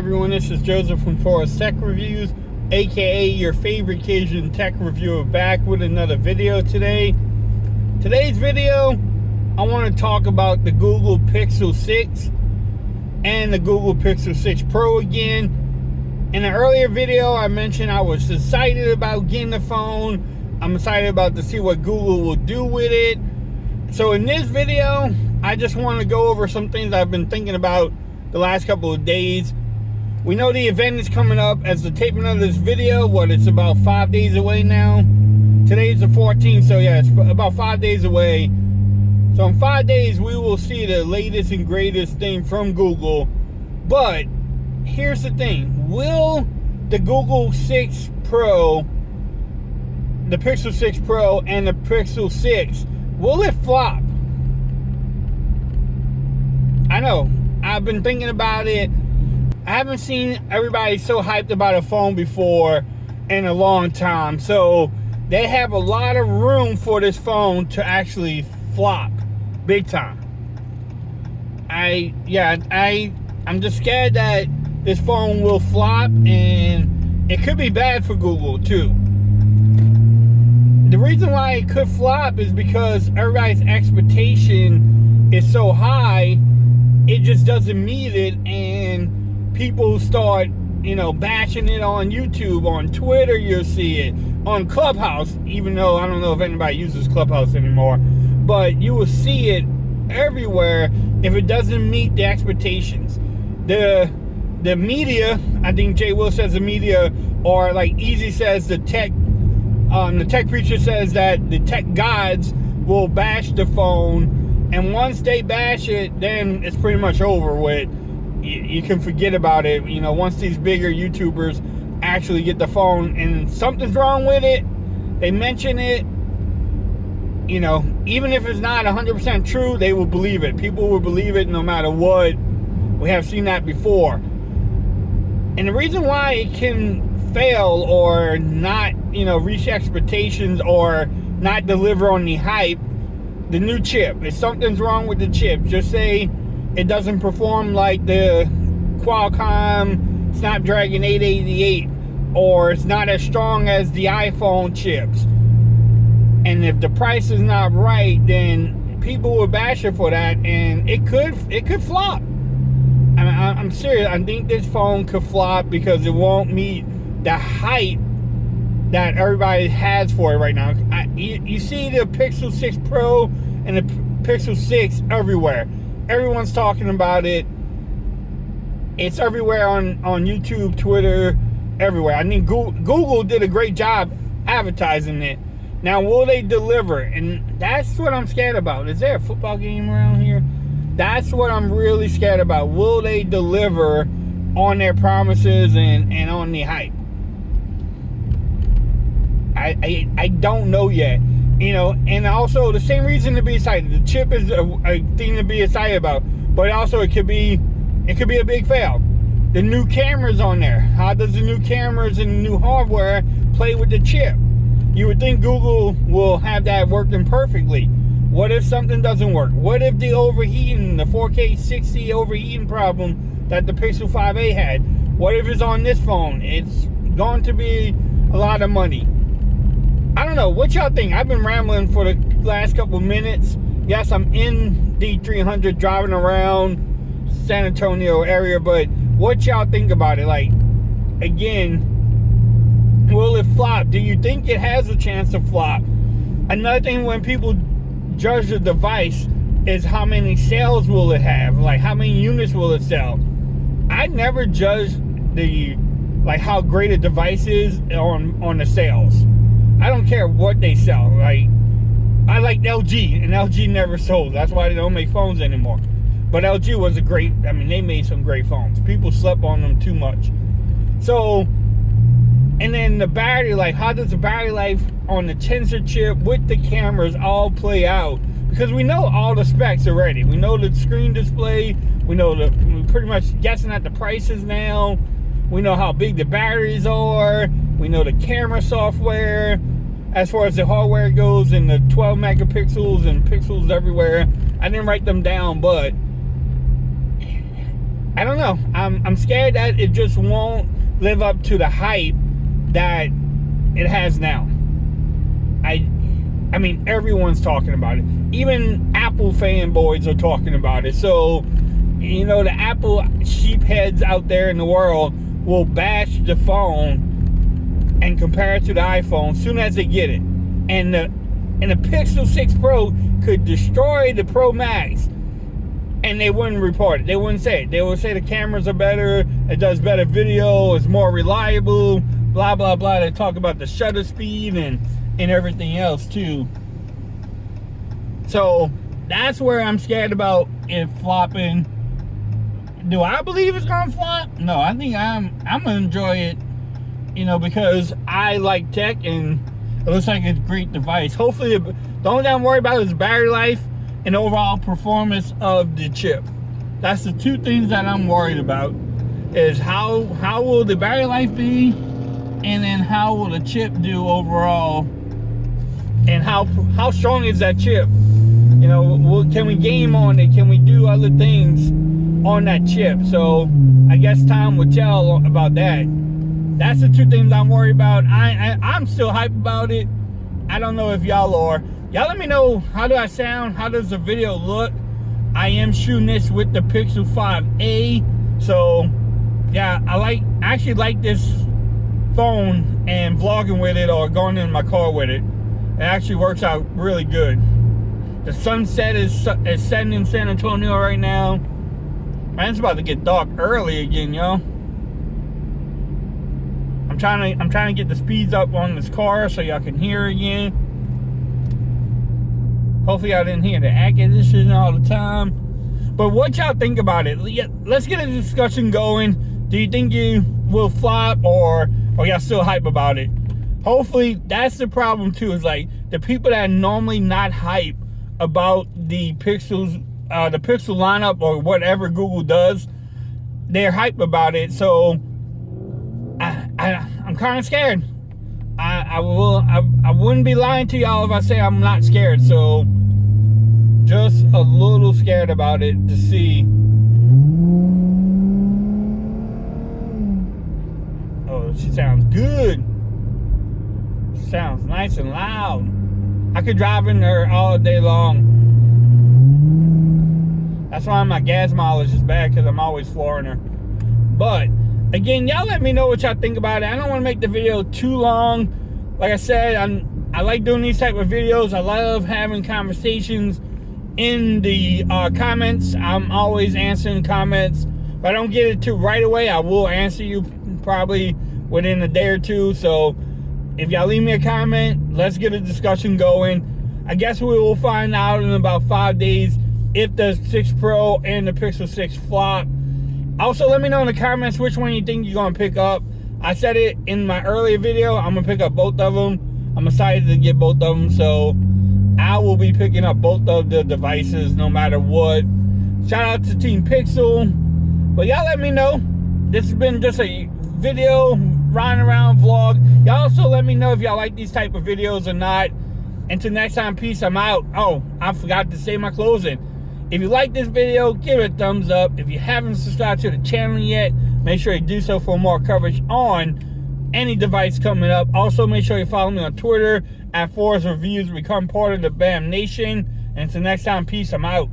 everyone, this is Joseph from Forest Tech Reviews, aka your favorite Cajun tech reviewer, back with another video today. Today's video, I want to talk about the Google Pixel 6 and the Google Pixel 6 Pro again. In an earlier video, I mentioned I was excited about getting the phone. I'm excited about to see what Google will do with it. So in this video, I just want to go over some things I've been thinking about the last couple of days. We know the event is coming up as the taping of this video. It's about 5 days away now. Today's the 14th, so yeah, it's about 5 days away. So in 5 days, we will see the latest and greatest thing from Google. But here's the thing. Will the Google 6 Pro, the Pixel 6 Pro, and the Pixel 6, will it flop? I know. I've been thinking about it. I haven't seen everybody so hyped about a phone before in a long time. So they have a lot of room for this phone to actually flop big time. I'm just scared that this phone will flop, and it could be bad for Google too. The reason why it could flop is because everybody's expectation is so high, it just doesn't meet it, and people start, bashing it on YouTube, on Twitter. You'll see it on Clubhouse, even though I don't know if anybody uses Clubhouse anymore, but you will see it everywhere if it doesn't meet the expectations. The media, I think Jay Will says the media, or like Easy says the tech preacher says that the tech gods will bash the phone, and once they bash it, then it's pretty much over with. You can forget about it. Once these bigger YouTubers actually get the phone and something's wrong with it, they mention it, even if it's not 100% true, they will believe it. People will believe it no matter what. We have seen that before. And the reason why it can fail or not, reach expectations or not deliver on the hype, the new chip. If something's wrong with the chip, just say it doesn't perform like the Qualcomm Snapdragon 888, or it's not as strong as the iPhone chips. And if the price is not right, then people will bash it for that, and it could flop. I'm serious. I think this phone could flop because it won't meet the hype that everybody has for it right now. You see the Pixel 6 Pro and the Pixel 6 everywhere. Everyone's talking about it. It's everywhere on YouTube, Twitter, everywhere. I think Google did a great job advertising it. Now, will they deliver? And that's what I'm scared about. Is there a football game around here? That's what I'm really scared about. Will they deliver on their promises and on the hype? I don't know yet. And also the same reason to be excited. The chip is a thing to be excited about, but also it could be a big fail. The new cameras on there. How does the new cameras and the new hardware play with the chip? You would think Google will have that working perfectly. What if something doesn't work? What if the overheating, the 4K 60 overheating problem that the Pixel 5a had? What if it's on this phone? It's going to be a lot of money. I don't know. What y'all think? I've been rambling for the last couple minutes. Yes, I'm in D300 driving around San Antonio area, but what y'all think about it? Like, again, will it flop? Do you think it has a chance to flop? Another thing, when people judge the device, is how many sales will it have? Like, how many units will it sell? I never judge how great a device is on the sales. I don't care what they sell. Like, I like LG, and LG never sold. That's why they don't make phones anymore. But LG was they made some great phones. People slept on them too much. So, and then the battery life, how does the battery life on the Tensor chip with the cameras all play out? Because we know all the specs already. We know the screen display. We're pretty much guessing at the prices now. We know how big the batteries are. We know the camera software. As far as the hardware goes, and the 12 megapixels and pixels everywhere. I didn't write them down, but I don't know. I'm scared that it just won't live up to the hype that it has now. I mean, everyone's talking about it. Even Apple fanboys are talking about it. So, you know, the Apple sheepheads out there in the world will bash the phone and compare it to the iPhone as soon as they get it. And the Pixel 6 Pro could destroy the Pro Max, and they wouldn't report it. They wouldn't say it. They would say the cameras are better, it does better video, it's more reliable, blah, blah, blah. They talk about the shutter speed and everything else too. So that's where I'm scared about it flopping. Do I believe it's gonna flop? No, I think I'm gonna enjoy it, you know, because I like tech and it looks like it's a great device. Hopefully, the only thing I'm worried about is battery life and overall performance of the chip. That's the two things that I'm worried about, is how will the battery life be, and then how will the chip do overall, and how strong is that chip? You know, can we game on it? Can we do other things on that chip? So I guess time will tell about that. That's the two things I'm worried about. I'm still hyped about it. I don't know if y'all are. Y'all let me know, how do I sound? How does the video look? I am shooting this with the Pixel 5a. So yeah, I actually like this phone, and vlogging with it or going in my car with it. It actually works out really good. The sunset is setting in San Antonio right now. Man, it's about to get dark early again, y'all. I'm trying to get the speeds up on this car so y'all can hear again. Hopefully y'all didn't hear the acquisition all the time. But what y'all think about it? Let's get a discussion going. Do you think you will flop, or y'all still hype about it? Hopefully, that's the problem too, is like the people that are normally not hype about the Pixels, the Pixel lineup or whatever Google does, they're hype about it. So I'm kind of scared. I wouldn't be lying to y'all if I say I'm not scared. So just a little scared about it to see. Oh, she sounds good. She sounds nice and loud. I could drive in there all day long. That's why my gas mileage is bad, because I'm always flooring her. But again, y'all let me know what y'all think about it. I don't want to make the video too long. Like I said, I like doing these type of videos. I love having conversations in the comments. I'm always answering comments. If I don't get it to right away, I will answer you probably within a day or two. So if y'all leave me a comment, let's get a discussion going. I guess we will find out in about 5 days if the 6 Pro and the Pixel 6 flop. Also, let me know in the comments which one you think you're going to pick up. I said it in my earlier video, I'm going to pick up both of them. I'm excited to get both of them, so I will be picking up both of the devices no matter what. Shout out to Team Pixel. But y'all let me know. This has been just a video, riding around vlog. Y'all also let me know if y'all like these type of videos or not. Until next time, peace, I'm out. Oh, I forgot to say my closing. If you like this video, give it a thumbs up. If you haven't subscribed to the channel yet, make sure you do so for more coverage on any device coming up. Also, make sure you follow me on Twitter at Forest Reviews. Become part of the BAM Nation. And until next time, peace, I'm out.